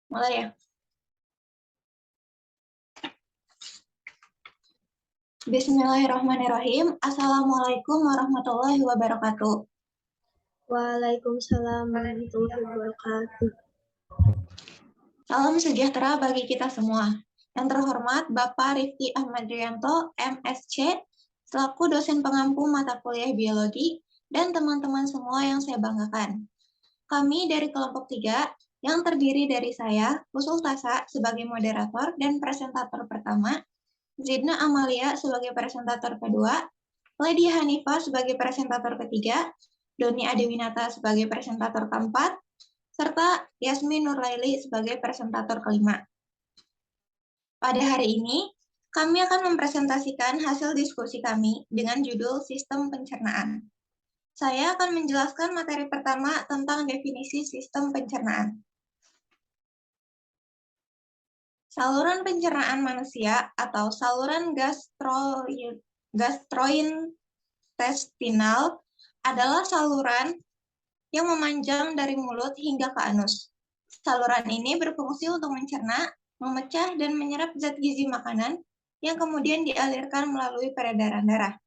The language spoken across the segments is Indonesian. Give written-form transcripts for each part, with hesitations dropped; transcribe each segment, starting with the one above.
Mulai ya. Bismillahirrahmanirrahim. Assalamualaikum warahmatullahi wabarakatuh. Waalaikumsalam warahmatullahi wabarakatuh. Salam sejahtera bagi kita semua. Yang terhormat Bapak Rifki Ahmadrianto, MSc, selaku dosen pengampu mata kuliah biologi, dan teman-teman semua yang saya banggakan. Kami dari kelompok 3 yang terdiri dari saya, Usul Tasa, sebagai moderator dan presentator pertama, Zidna Amalia sebagai presentator kedua, Lady Hanifah sebagai presentator ketiga, Doni Adewinata sebagai presentator keempat, serta Yasmin Nurlaili sebagai presentator kelima. Pada hari ini, kami akan mempresentasikan hasil diskusi kami dengan judul Sistem Pencernaan. Saya akan menjelaskan materi pertama tentang definisi sistem pencernaan. Saluran pencernaan manusia atau saluran gastrointestinal adalah saluran yang memanjang dari mulut hingga ke anus. Saluran ini berfungsi untuk mencerna, memecah, dan menyerap zat gizi makanan yang kemudian dialirkan melalui peredaran darah.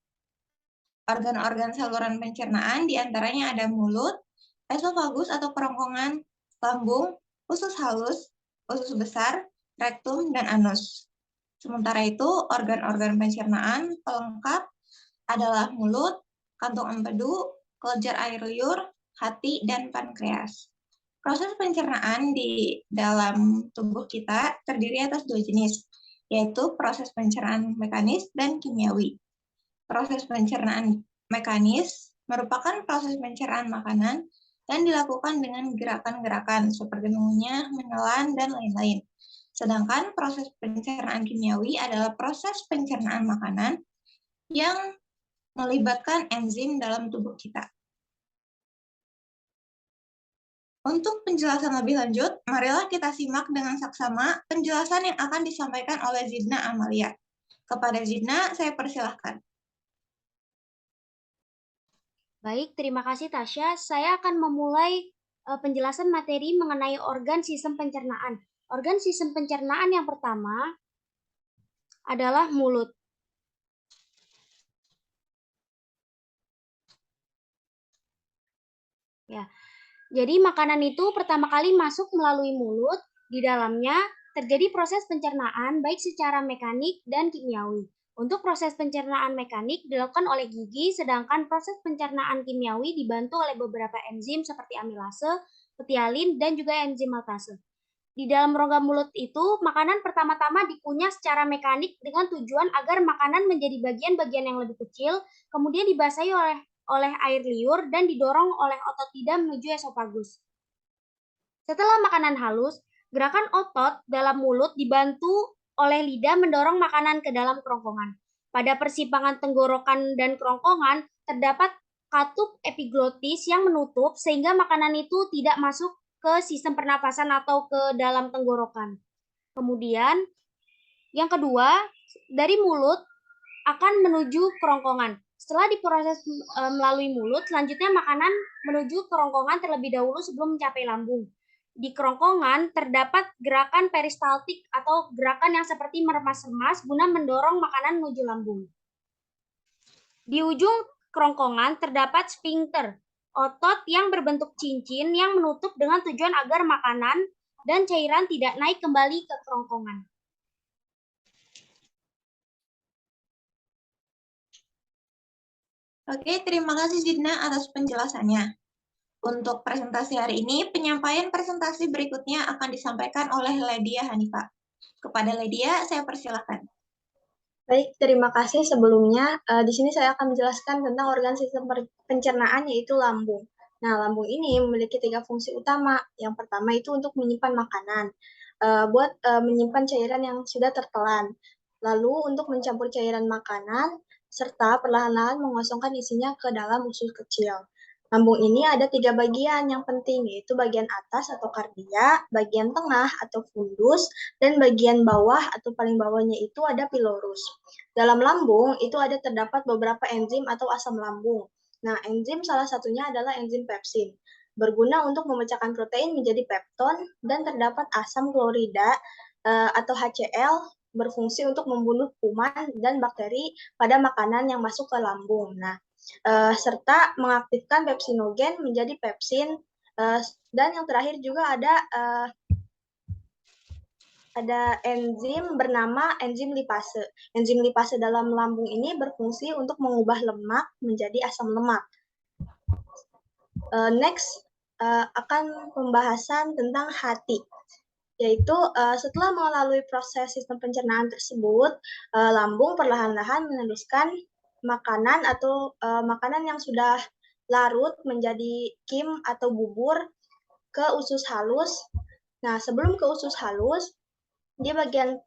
Organ-organ saluran pencernaan diantaranya ada mulut, esofagus atau kerongkongan, lambung, usus halus, usus besar, rektum, dan anus. Sementara itu, organ-organ pencernaan pelengkap adalah mulut, kantung empedu, kelenjar air liur, hati, dan pankreas. Proses pencernaan di dalam tubuh kita terdiri atas 2 jenis, yaitu proses pencernaan mekanis dan kimiawi. Proses pencernaan mekanis merupakan proses pencernaan makanan dan dilakukan dengan gerakan-gerakan seperti mengunyah, menelan, dan lain-lain. Sedangkan proses pencernaan kimiawi adalah proses pencernaan makanan yang melibatkan enzim dalam tubuh kita. Untuk penjelasan lebih lanjut, marilah kita simak dengan saksama penjelasan yang akan disampaikan oleh Zidna Amalia. Kepada Zidna, saya persilahkan. Baik, terima kasih Tasya. Saya akan memulai penjelasan materi mengenai organ sistem pencernaan. Organ sistem pencernaan yang pertama adalah mulut. Ya. Jadi makanan itu pertama kali masuk melalui mulut, di dalamnya terjadi proses pencernaan baik secara mekanik dan kimiawi. Untuk proses pencernaan mekanik dilakukan oleh gigi, sedangkan proses pencernaan kimiawi dibantu oleh beberapa enzim seperti amilase, petialin, dan juga enzim maltase. Di dalam rongga mulut itu, makanan pertama-tama dikunyah secara mekanik dengan tujuan agar makanan menjadi bagian-bagian yang lebih kecil, kemudian dibasahi oleh air liur dan didorong oleh otot lidah menuju esofagus. Setelah makanan halus, gerakan otot dalam mulut dibantu oleh lidah mendorong makanan ke dalam kerongkongan. Pada persimpangan tenggorokan dan kerongkongan, terdapat katup epiglotis yang menutup sehingga makanan itu tidak masuk ke sistem pernapasan atau ke dalam tenggorokan. Kemudian, yang kedua, dari mulut akan menuju kerongkongan. Setelah diproses melalui mulut, selanjutnya makanan menuju kerongkongan terlebih dahulu sebelum mencapai lambung. Di kerongkongan terdapat gerakan peristaltik atau gerakan yang seperti meremas-remas guna mendorong makanan menuju lambung. Di ujung kerongkongan terdapat sphincter, otot yang berbentuk cincin yang menutup dengan tujuan agar makanan dan cairan tidak naik kembali ke kerongkongan. Oke, terima kasih Zidna atas penjelasannya. Untuk presentasi hari ini, penyampaian presentasi berikutnya akan disampaikan oleh Ledia Hanifah. Kepada Ledia, saya persilahkan. Baik, terima kasih sebelumnya. Di sini saya akan menjelaskan tentang organ sistem pencernaan yaitu lambung. Nah, lambung ini memiliki 3 fungsi utama. Yang pertama itu untuk menyimpan makanan, buat menyimpan cairan yang sudah tertelan. Lalu untuk mencampur cairan makanan, serta perlahan-lahan mengosongkan isinya ke dalam usus kecil. Lambung ini ada 3 bagian yang penting, yaitu bagian atas atau kardia, bagian tengah atau fundus, dan bagian bawah atau paling bawahnya itu ada pilorus. Dalam lambung itu terdapat beberapa enzim atau asam lambung. Nah, enzim salah satunya adalah enzim pepsin. berguna untuk memecahkan protein menjadi pepton, dan terdapat asam klorida atau HCl berfungsi untuk membunuh kuman dan bakteri pada makanan yang masuk ke lambung. Nah, serta mengaktifkan pepsinogen menjadi pepsin, dan yang terakhir juga ada enzim bernama enzim lipase. Enzim lipase dalam lambung ini berfungsi untuk mengubah lemak menjadi asam lemak. Next, akan pembahasan tentang hati, yaitu setelah melalui proses sistem pencernaan tersebut, lambung perlahan-lahan meneruskan makanan atau makanan yang sudah larut menjadi kim atau bubur ke usus halus. Nah, sebelum ke usus halus, di bagian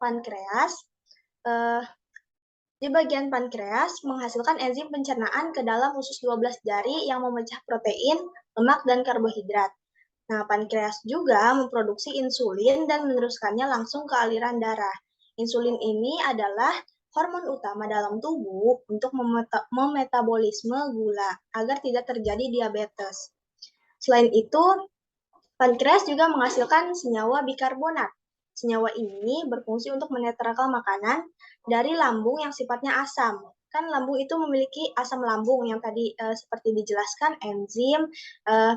pankreas menghasilkan enzim pencernaan ke dalam usus 12 jari yang memecah protein, lemak, dan karbohidrat. Nah, pankreas juga memproduksi insulin dan meneruskannya langsung ke aliran darah. Insulin ini adalah hormon utama dalam tubuh untuk memetabolisme gula agar tidak terjadi diabetes. Selain itu, pankreas juga menghasilkan senyawa bikarbonat. Senyawa ini berfungsi untuk menetralkan makanan dari lambung yang sifatnya asam. Kan lambung itu memiliki asam lambung yang tadi seperti dijelaskan, enzim,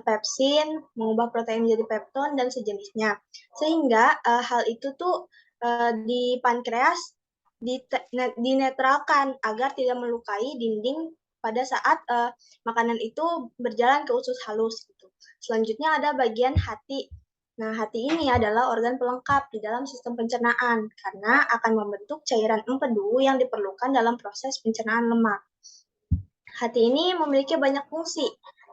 pepsin, mengubah protein menjadi pepton, dan sejenisnya. Sehingga hal itu tuh di pankreas dinetralkan agar tidak melukai dinding pada saat makanan itu berjalan ke usus halus. Gitu. Selanjutnya ada bagian hati. Nah, hati ini adalah organ pelengkap di dalam sistem pencernaan karena akan membentuk cairan empedu yang diperlukan dalam proses pencernaan lemak. Hati ini memiliki banyak fungsi,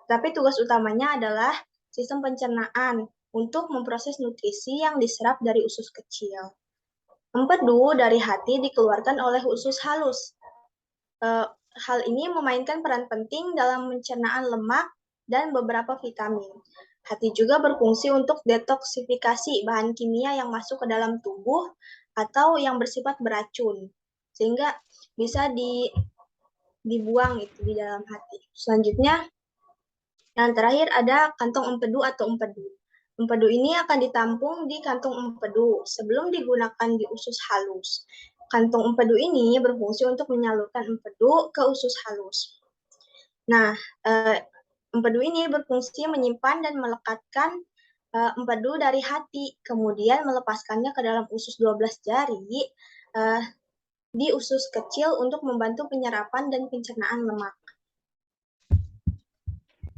tapi tugas utamanya adalah sistem pencernaan untuk memproses nutrisi yang diserap dari usus kecil. Empedu dari hati dikeluarkan oleh usus halus. Hal ini memainkan peran penting dalam pencernaan lemak dan beberapa vitamin. Hati juga berfungsi untuk detoksifikasi bahan kimia yang masuk ke dalam tubuh atau yang bersifat beracun, sehingga bisa dibuang itu di dalam hati. Selanjutnya, yang terakhir ada kantong empedu atau empedu. Empedu ini akan ditampung di kantung empedu sebelum digunakan di usus halus. Kantung empedu ini berfungsi untuk menyalurkan empedu ke usus halus. Nah, empedu ini berfungsi menyimpan dan melekatkan empedu dari hati, kemudian melepaskannya ke dalam usus 12 jari di usus kecil untuk membantu penyerapan dan pencernaan lemak.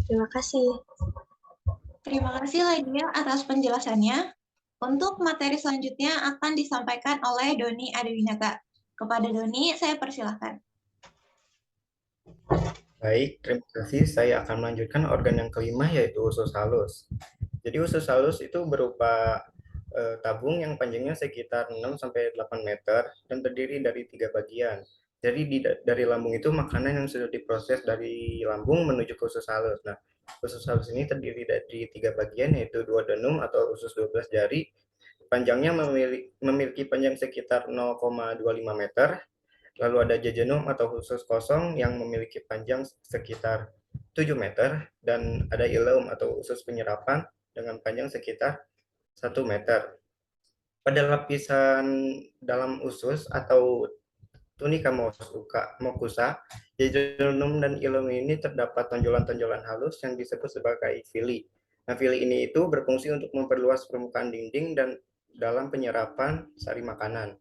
Terima kasih. Terima kasih Lydia atas penjelasannya. Untuk materi selanjutnya akan disampaikan oleh Doni Adiwinata. Kepada Doni, saya persilahkan. Baik, terima kasih. Saya akan melanjutkan organ yang kelima, yaitu usus halus. Jadi usus halus itu berupa tabung yang panjangnya sekitar 6-8 meter dan terdiri dari 3 bagian. Jadi dari lambung itu makanan yang sudah diproses dari lambung menuju ke usus halus. Nah, usus halus ini terdiri dari 3 bagian, yaitu duodenum atau usus 12 jari. Panjangnya memiliki panjang sekitar 0,25 meter. Lalu ada jejunum atau usus kosong yang memiliki panjang sekitar 7 meter, dan ada ileum atau usus penyerapan dengan panjang sekitar 1 meter. Pada lapisan dalam usus atau tunika mucosa, jejunum dan ileum ini terdapat tonjolan-tonjolan halus yang disebut sebagai villi. Nah, villi ini itu berfungsi untuk memperluas permukaan dinding dan dalam penyerapan sari makanan.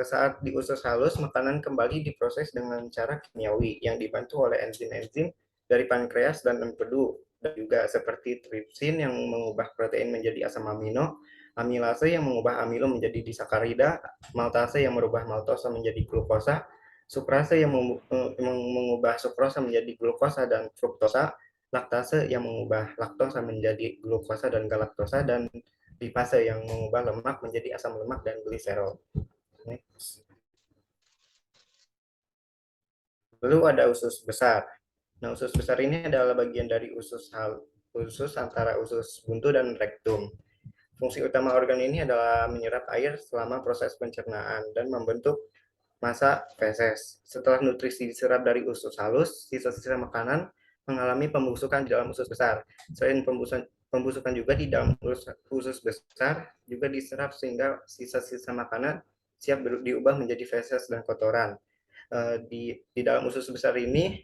Saat di usus halus, makanan kembali diproses dengan cara kimiawi yang dibantu oleh enzim-enzim dari pankreas dan empedu, dan juga seperti tripsin yang mengubah protein menjadi asam amino, amilase yang mengubah amilo menjadi disakarida, maltase yang merubah maltosa menjadi glukosa, sukrase yang mengubah sukrosa menjadi glukosa dan fruktosa, laktase yang mengubah laktosa menjadi glukosa dan galaktosa, dan lipase yang mengubah lemak menjadi asam lemak dan gliserol. Lalu ada usus besar. Nah, usus besar ini adalah bagian dari usus antara usus buntu dan rektum. Fungsi utama organ ini adalah menyerap air selama proses pencernaan dan membentuk massa feses. Setelah nutrisi diserap dari usus halus, sisa-sisa makanan mengalami pembusukan di dalam usus besar. Selain pembusukan juga di dalam usus besar juga diserap sehingga sisa-sisa makanan siap diubah menjadi feses dan kotoran. Di dalam usus besar ini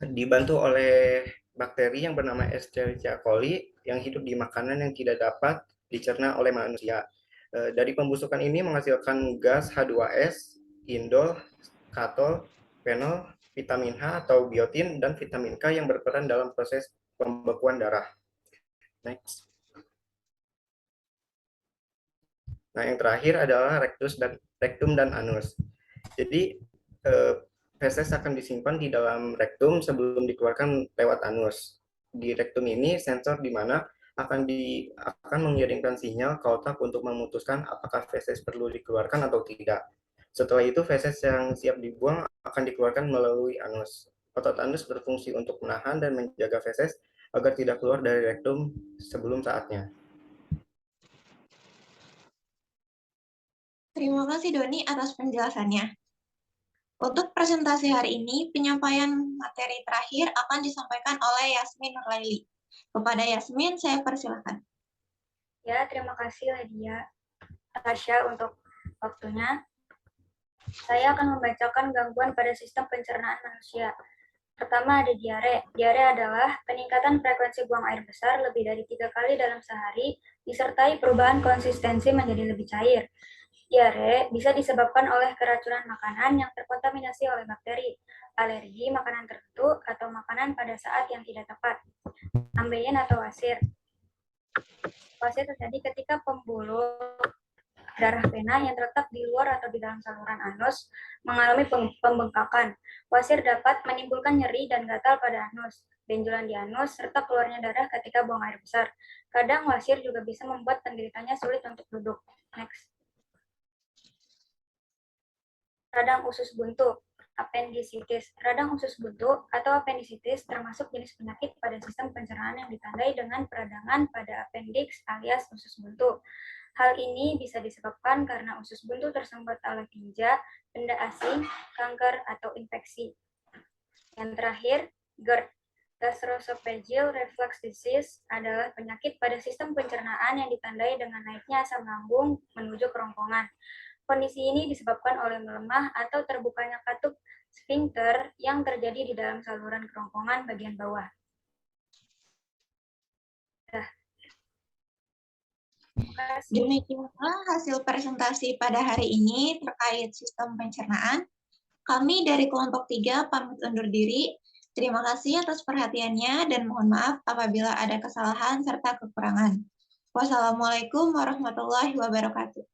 dibantu oleh bakteri yang bernama Escherichia coli yang hidup di makanan yang tidak dapat dicerna oleh manusia. Dari pembusukan ini menghasilkan gas H2S, indol, katol, fenol, vitamin H atau biotin, dan vitamin K yang berperan dalam proses pembekuan darah. Next. Nah, yang terakhir adalah rektum dan anus. Jadi, feses akan disimpan di dalam rektum sebelum dikeluarkan lewat anus. Di rektum ini sensor di mana akan mengirimkan sinyal ke otak untuk memutuskan apakah feses perlu dikeluarkan atau tidak. Setelah itu, feses yang siap dibuang akan dikeluarkan melalui anus. Otot anus berfungsi untuk menahan dan menjaga feses agar tidak keluar dari rektum sebelum saatnya. Terima kasih Doni atas penjelasannya. Untuk presentasi hari ini, penyampaian materi terakhir akan disampaikan oleh Yasmin Nurlaili. Kepada Yasmin, saya persilakan. Ya, terima kasih Tasya untuk waktunya. Saya akan membacakan gangguan pada sistem pencernaan manusia. Pertama ada diare. Diare adalah peningkatan frekuensi buang air besar lebih dari 3 kali dalam sehari, disertai perubahan konsistensi menjadi lebih cair. Diare bisa disebabkan oleh keracunan makanan yang terkontaminasi oleh bakteri, alergi makanan tertentu, atau makanan pada saat yang tidak tepat. Ambeien atau wasir. Wasir terjadi ketika pembuluh darah vena yang terletak di luar atau di dalam saluran anus mengalami pembengkakan. Wasir dapat menimbulkan nyeri dan gatal pada anus, benjolan di anus, serta keluarnya darah ketika buang air besar. Kadang wasir juga bisa membuat penderitanya sulit untuk duduk. Next. Radang usus buntu, appendicitis. Radang usus buntu atau appendicitis termasuk jenis penyakit pada sistem pencernaan yang ditandai dengan peradangan pada appendix alias usus buntu. Hal ini bisa disebabkan karena usus buntu tersumbat oleh tinja, benda asing, kanker, atau infeksi. Yang terakhir, GERD, gastroesophageal reflux disease, adalah penyakit pada sistem pencernaan yang ditandai dengan naiknya asam lambung menuju kerongkongan. Kondisi ini disebabkan oleh melemah atau terbukanya katup sphincter yang terjadi di dalam saluran kerongkongan bagian bawah. Demikianlah hasil presentasi pada hari ini terkait sistem pencernaan. Kami dari kelompok 3 pamit undur diri. Terima kasih atas perhatiannya dan mohon maaf apabila ada kesalahan serta kekurangan. Wassalamualaikum warahmatullahi wabarakatuh.